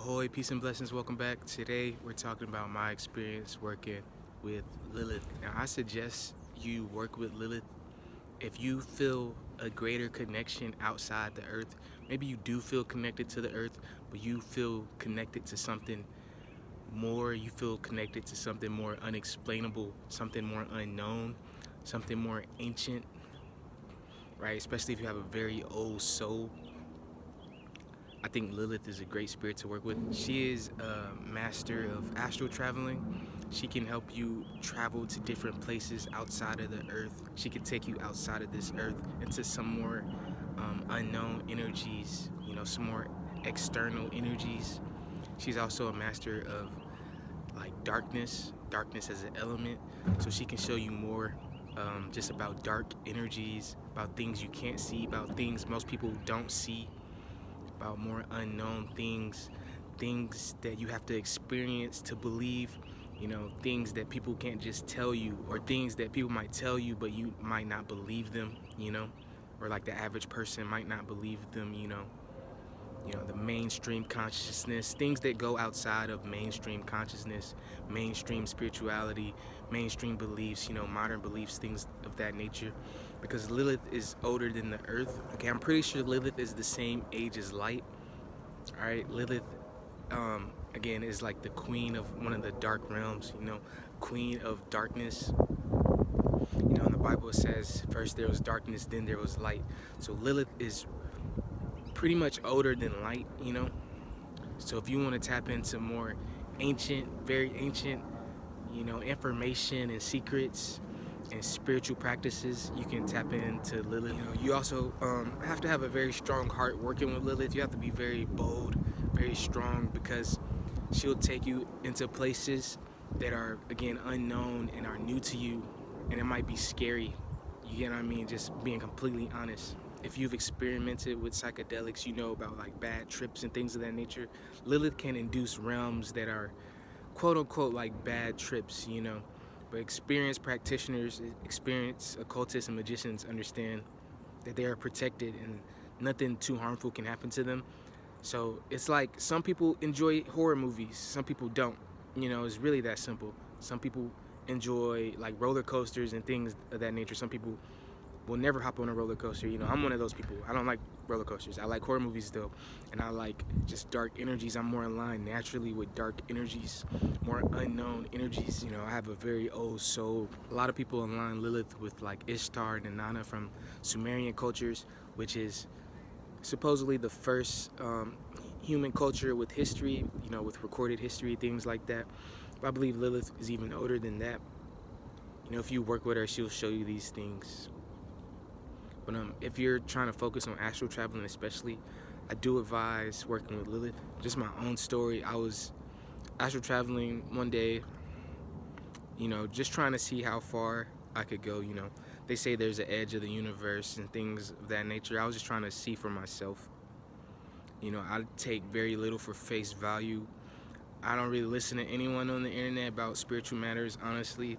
Ahoy, peace and blessings, welcome back. Today we're talking about my experience working with Lilith. Now I suggest you work with Lilith if you feel a greater connection outside the earth. Maybe you do feel connected to the earth, but you feel connected to something more. You feel connected to something more unexplainable, something more unknown, something more ancient, right? Especially if you have a very old soul. I think Lilith is a great spirit to work with. She is a master of astral traveling. She can help you travel to different places outside of the earth. She can take you outside of this earth into some more unknown energies, some more external energies. She's also a master of like darkness as an element. So she can show you more just about dark energies, about things you can't see, about things most people don't see, about more unknown things that you have to experience to believe, things that people can't just tell you, or things that people might tell you but you might not believe them, or like the average person might not believe them, the mainstream consciousness, things that go outside of mainstream consciousness, mainstream spirituality, mainstream beliefs, modern beliefs, things of that nature. Because Lilith is older than the earth. Okay, I'm pretty sure Lilith is the same age as light. All right, Lilith, again, is like the queen of one of the dark realms, queen of darkness. In the Bible it says, first there was darkness, then there was light. So Lilith is pretty much older than light, So if you want to tap into more ancient, very ancient, information and secrets and spiritual practices, you can tap into Lilith. You also have to have a very strong heart working with Lilith. You have to be very bold, very strong, because she'll take you into places that are, again, unknown and are new to you, and it might be scary. You get what I mean? Just being completely honest. If you've experimented with psychedelics, you know about like bad trips and things of that nature. Lilith can induce realms that are quote unquote like bad trips, But experienced practitioners, experienced occultists and magicians understand that they are protected and nothing too harmful can happen to them. So it's like some people enjoy horror movies, some people don't. It's really that simple. Some people enjoy like roller coasters and things of that nature. Some people will never hop on a roller coaster. I'm one of those people. I don't like roller coasters. I like horror movies though, and I like just dark energies. I'm more aligned naturally with dark energies, more unknown energies. I have a very old soul. A lot of people align Lilith with like Ishtar and Inanna from Sumerian cultures, which is supposedly the first human culture with history, with recorded history, things like that. But I believe Lilith is even older than that. If you work with her, she'll show you these things. But if you're trying to focus on astral traveling especially, I do advise working with Lilith. Just my own story, I was astral traveling one day, just trying to see how far I could go. They say there's an edge of the universe and things of that nature. I was just trying to see for myself. I take very little for face value. I don't really listen to anyone on the internet about spiritual matters, honestly.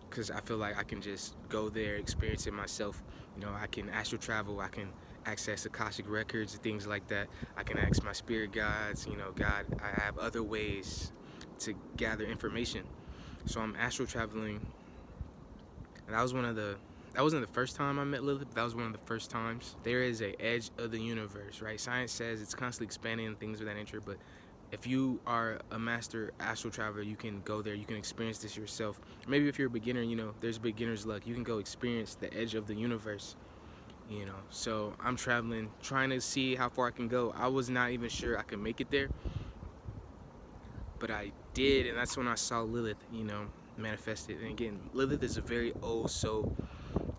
Because I feel like I can just go there, experience it myself. I can astral travel, I can access Akashic records, things like that. I can ask my spirit guides, God, I have other ways to gather information. So I'm astral traveling, and that wasn't the first time I met Lilith, but that was one of the first times. There is an edge of the universe, right? Science says it's constantly expanding and things of that nature, but if you are a master astral traveler, you can go there, you can experience this yourself. Maybe if you're a beginner, there's beginner's luck. You can go experience the edge of the universe, So I'm traveling, trying to see how far I can go. I was not even sure I could make it there, but I did, and that's when I saw Lilith, manifested. And again, Lilith is a very old soul.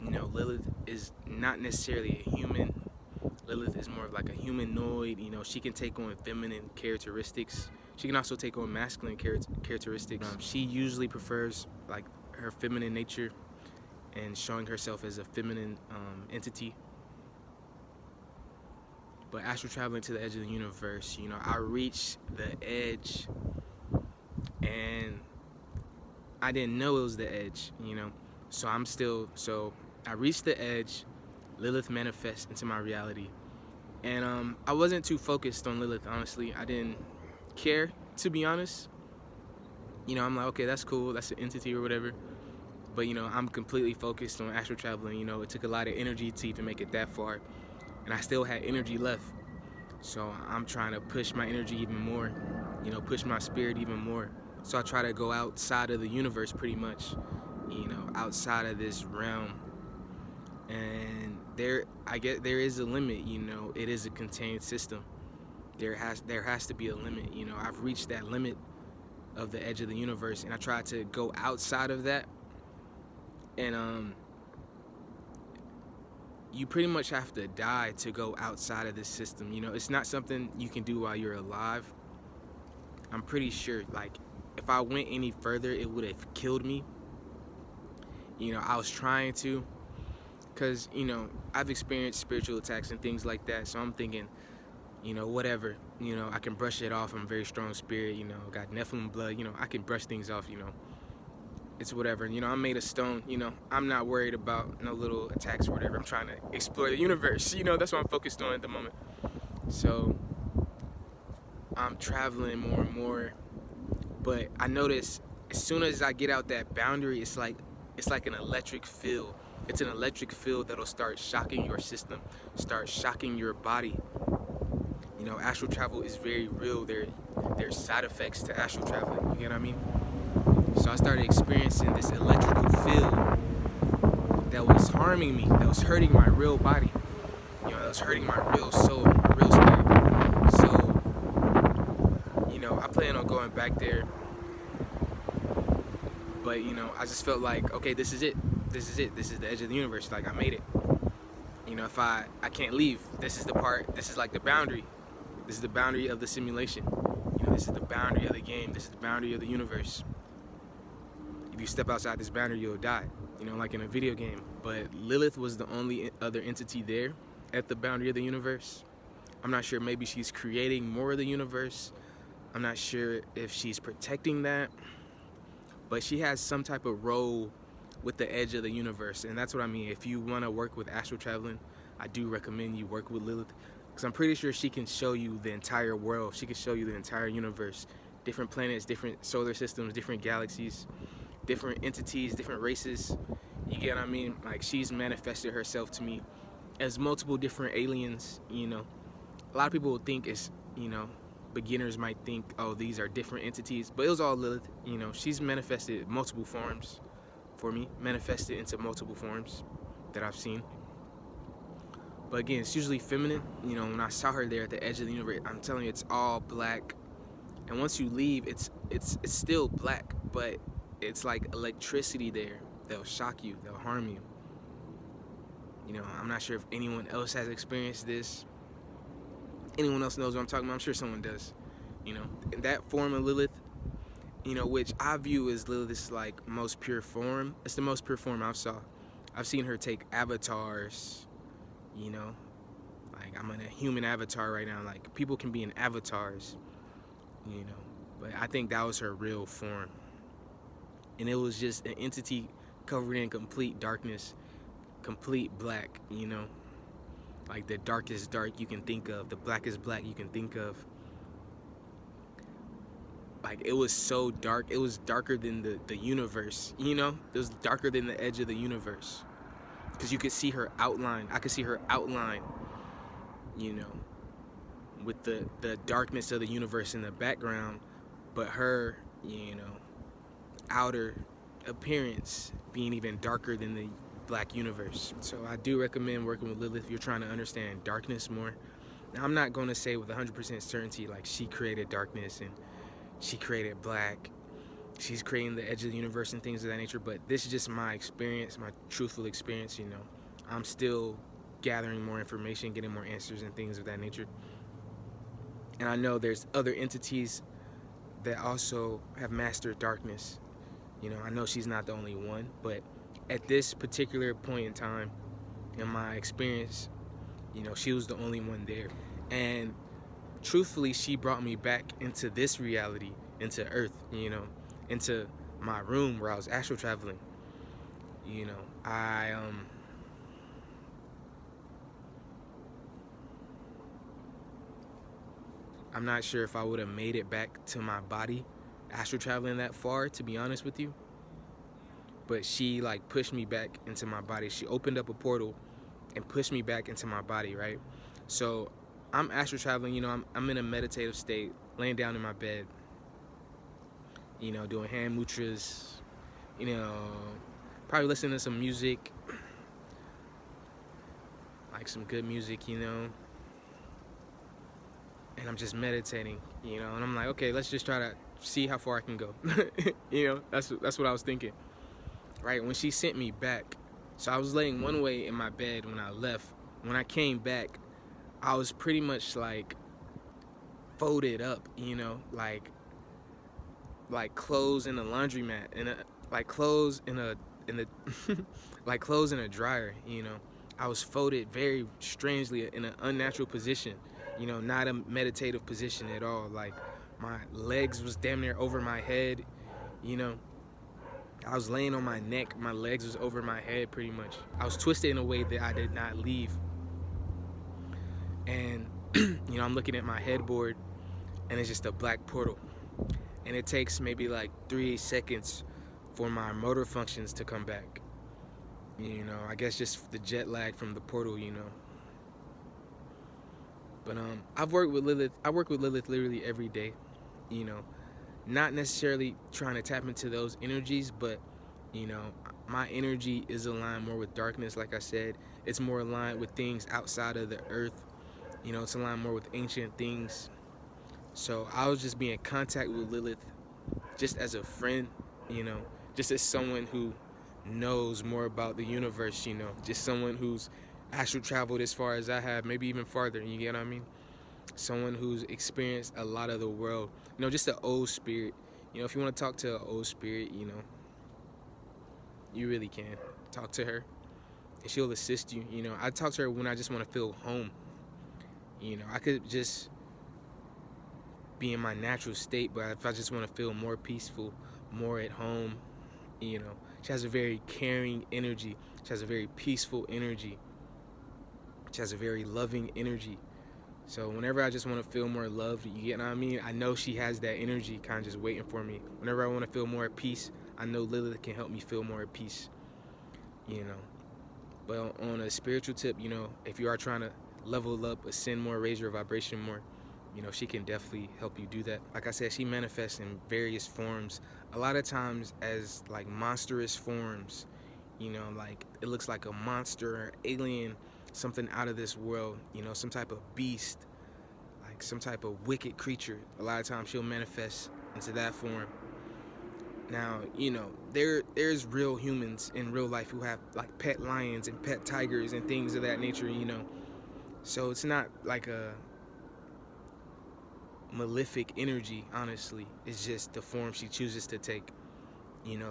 Lilith is not necessarily a human. Lilith is more of like a humanoid. She can take on feminine characteristics. She can also take on masculine characteristics. She usually prefers like her feminine nature and showing herself as a feminine entity. But astral traveling to the edge of the universe, I reached the edge and I didn't know it was the edge, So I reached the edge. Lilith manifests into my reality. And I wasn't too focused on Lilith, honestly. I didn't care, to be honest. I'm like, okay, that's cool, that's an entity or whatever. But I'm completely focused on astral traveling. It took a lot of energy to even make it that far, and I still had energy left. So I'm trying to push my energy even more, push my spirit even more. So I try to go outside of the universe pretty much, outside of this realm. And I get there is a limit, it is a contained system. There has to be a limit, I've reached that limit of the edge of the universe, and I try to go outside of that. And you pretty much have to die to go outside of this system. It's not something you can do while you're alive. I'm pretty sure, like, if I went any further, it would have killed me. I was trying to, because, I've experienced spiritual attacks and things like that. So I'm thinking, whatever, I can brush it off. I'm a very strong spirit, got Nephilim blood, I can brush things off, it's whatever. I'm made of stone, I'm not worried about no little attacks or whatever. I'm trying to explore the universe, that's what I'm focused on at the moment. So I'm traveling more and more, but I notice as soon as I get out that boundary, it's like an electric field. It's an electric field that'll start shocking your system, start shocking your body. Astral travel is very real. There's side effects to astral traveling, you get what I mean? So I started experiencing this electrical field that was harming me, that was hurting my real body, that was hurting my real soul, my real spirit. So, I plan on going back there, but, I just felt like, okay, this is it. This is the edge of the universe. Like, I made it. If I can't leave, this is like the boundary. This is the boundary of the simulation. This is the boundary of the game. This is the boundary of the universe. If you step outside this boundary, you'll die, like in a video game. But Lilith was the only other entity there at the boundary of the universe. I'm not sure, maybe she's creating more of the universe. I'm not sure if she's protecting that, but she has some type of role with the edge of the universe. And that's what I mean. If you want to work with astral traveling, I do recommend you work with Lilith, because I'm pretty sure she can show you the entire world. She can show you the entire universe, different planets, different solar systems, different galaxies, different entities, different races. You get what I mean? Like, she's manifested herself to me as multiple different aliens. A lot of people will think it's, beginners might think, oh, these are different entities, but it was all Lilith. She's manifested multiple forms for me, manifested into multiple forms that I've seen. But again, it's usually feminine. When I saw her there at the edge of the universe, I'm telling you, it's all black. And once you leave, it's still black, but it's like electricity there. They'll shock you, they'll harm you. I'm not sure if anyone else has experienced this. Anyone else knows what I'm talking about? I'm sure someone does. And that form of Lilith, which I view as Lilith's like most pure form. It's the most pure form I've saw. I've seen her take avatars, like I'm in a human avatar right now. Like, people can be in avatars, but I think that was her real form. And it was just an entity covered in complete darkness, complete black, like the darkest dark you can think of, the blackest black you can think of. Like, it was so dark, it was darker than the universe, it was darker than the edge of the universe, because you could see her outline. I could see her outline, with the darkness of the universe in the background, but her, outer appearance being even darker than the black universe. So I do recommend working with Lilith if you're trying to understand darkness more. Now, I'm not going to say with 100% certainty, like, she created darkness and she created black, she's creating the edge of the universe and things of that nature, but this is just my experience, my truthful experience. I'm still gathering more information, getting more answers and things of that nature. And I know there's other entities that also have mastered darkness. I know she's not the only one, but at this particular point in time, in my experience, she was the only one there. And truthfully, she brought me back into this reality, into Earth, into my room where I was astral traveling. I'm not sure if I would have made it back to my body astral traveling that far, to be honest with you. But she like pushed me back into my body. She opened up a portal and pushed me back into my body, right? So I'm astral traveling, I'm in a meditative state, laying down in my bed, doing hand mudras, probably listening to some music, like some good music, and I'm just meditating, and I'm like, okay, let's just try to see how far I can go. That's what I was thinking, right? When she sent me back, so I was laying one way in my bed when I left. When I came back, I was pretty much like folded up, like clothes in a laundromat, like clothes in a like clothes in a dryer. I was folded very strangely in an unnatural position, not a meditative position at all. Like my legs was damn near over my head, I was laying on my neck, my legs was over my head pretty much. I was twisted in a way that I did not leave. And I'm looking at my headboard, and it's just a black portal, and it takes maybe like 3 seconds for my motor functions to come back. I guess just the jet lag from the portal. But I work with Lilith literally every day. Not necessarily trying to tap into those energies, but my energy is aligned more with darkness. Like I said, it's more aligned with things outside of the earth. It's aligned more with ancient things. So I was just being in contact with Lilith just as a friend, just as someone who knows more about the universe, just someone who's astral traveled as far as I have, maybe even farther, you get what I mean? Someone who's experienced a lot of the world, just an old spirit. If you want to talk to an old spirit, you really can talk to her, and she'll assist you. I talk to her when I just want to feel home. I could just be in my natural state, but if I just want to feel more peaceful, more at home, she has a very caring energy. She has a very peaceful energy. She has a very loving energy. So whenever I just want to feel more love, you get what I mean? I know she has that energy kind of just waiting for me. Whenever I want to feel more at peace, I know Lilith can help me feel more at peace. But on a spiritual tip, if you are trying to level up, ascend more, raise your vibration more, she can definitely help you do that. Like I said, she manifests in various forms. A lot of times as like monstrous forms, like it looks like a monster or alien, something out of this world, some type of beast, like some type of wicked creature. A lot of times she'll manifest into that form. Now, there's real humans in real life who have like pet lions and pet tigers and things of that nature, So it's not like a malefic energy, honestly. It's just the form she chooses to take.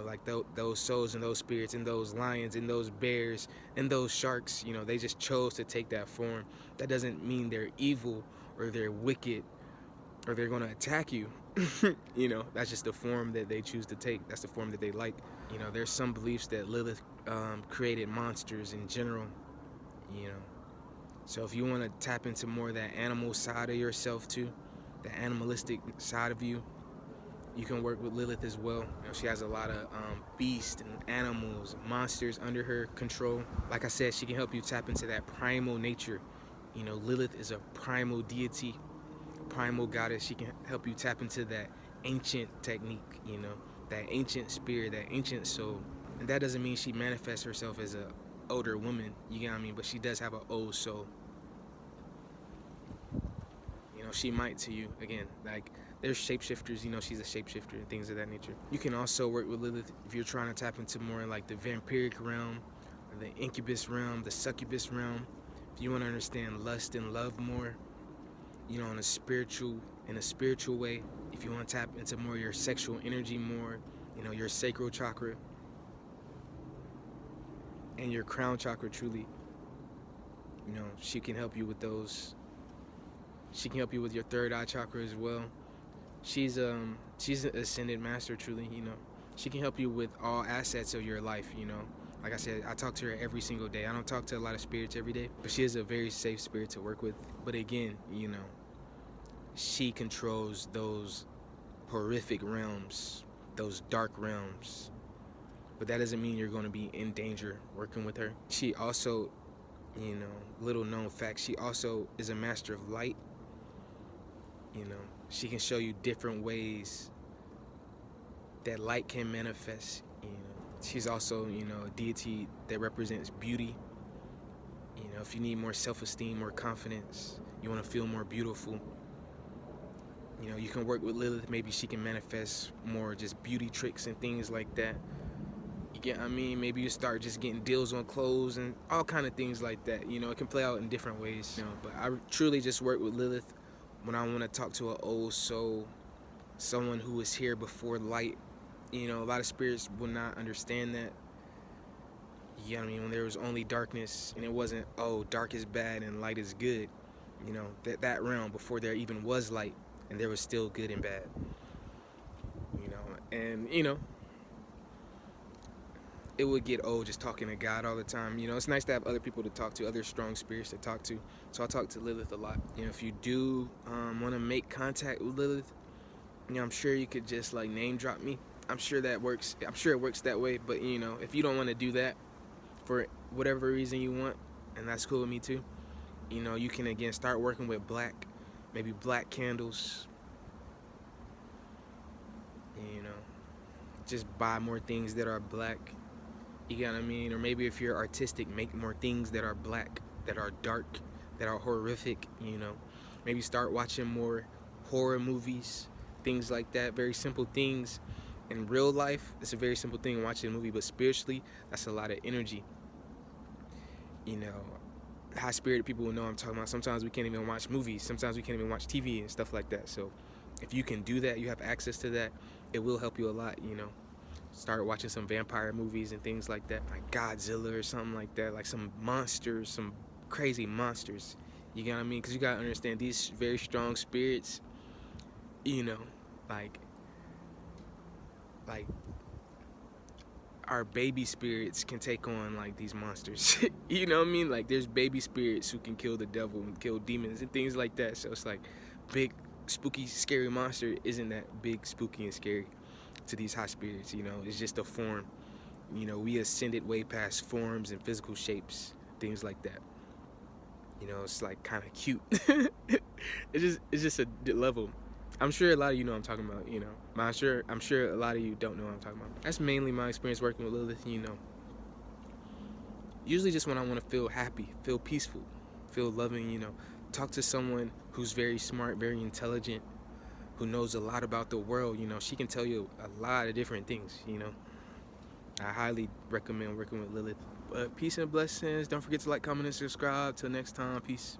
Like those souls and those spirits and those lions and those bears and those sharks, they just chose to take that form. That doesn't mean they're evil or they're wicked or they're going to attack you. That's just the form that they choose to take. That's the form that they like. There's some beliefs that Lilith created monsters in general, So if you want to tap into more of that animal side of yourself too, the animalistic side of you, you can work with Lilith as well. She has a lot of beasts and animals, monsters under her control. Like I said, she can help you tap into that primal nature. Lilith is a primal deity, primal goddess. She can help you tap into that ancient technique, that ancient spirit, that ancient soul. And that doesn't mean she manifests herself as a older woman, you get what I mean? But she does have an old soul. She might to you, again, like there's shapeshifters, she's a shapeshifter and things of that nature. You can also work with Lilith if you're trying to tap into more like the vampiric realm, or the incubus realm, the succubus realm. If you want to understand lust and love more, in a spiritual way. If you want to tap into more your sexual energy more, your sacral chakra and your crown chakra truly, she can help you with those. She can help you with your third eye chakra as well. She's an ascended master truly, She can help you with all assets of your life, Like I said, I talk to her every single day. I don't talk to a lot of spirits every day, but she is a very safe spirit to work with. But again, she controls those horrific realms, those dark realms. But that doesn't mean you're going to be in danger working with her. She also, little known fact, she also is a master of light. She can show you different ways that light can manifest. She's also, a deity that represents beauty. If you need more self-esteem, more confidence, you want to feel more beautiful, you can work with Lilith. Maybe she can manifest more just beauty tricks and things like that. You get what I mean? Maybe you start just getting deals on clothes and all kind of things like that. It can play out in different ways. But I truly just work with Lilith when I want to talk to an old soul, someone who was here before light. A lot of spirits will not understand that. You know what I mean? When there was only darkness, and it wasn't, oh, dark is bad and light is good. That realm before there even was light, and there was still good and bad. And it would get old just talking to God all the time. It's nice to have other people to talk to, other strong spirits to talk to. So I talk to Lilith a lot. If you do want to make contact with Lilith, I'm sure you could just like name drop me. I'm sure that works. I'm sure it works that way. But if you don't want to do that for whatever reason you want, and that's cool with me too, you can again start working with maybe black candles. Just buy more things that are black. You get what I mean? Or maybe if you're artistic, make more things that are black, that are dark, that are horrific. Maybe start watching more horror movies, things like that. Very simple things. In real life, it's a very simple thing watching a movie, but spiritually, that's a lot of energy. High spirited people will know what I'm talking about. Sometimes we can't even watch movies. Sometimes we can't even watch TV and stuff like that. So if you can do that, you have access to that, it will help you a lot. Start watching some vampire movies and things like that, like Godzilla or something like that, like some monsters, some crazy monsters. You get what I mean? Because you gotta understand, these very strong spirits, like our baby spirits can take on like these monsters. You know what I mean? Like there's baby spirits who can kill the devil and kill demons and things like that. So it's like big, spooky, scary monster isn't that big, spooky, and scary to these high spirits. It's just a form. We ascended way past forms and physical shapes, things like that. It's like kind of cute. It's just a level. I'm sure a lot of you know what I'm talking about. But I'm sure a lot of you don't know what I'm talking about. That's mainly my experience working with Lilith. Usually just when I want to feel happy, feel peaceful, feel loving. Talk to someone who's very smart, very intelligent, who knows a lot about the world. She can tell you a lot of different things. I highly recommend working with Lilith. But peace and blessings. Don't forget to like, comment, and subscribe. Till next time, peace.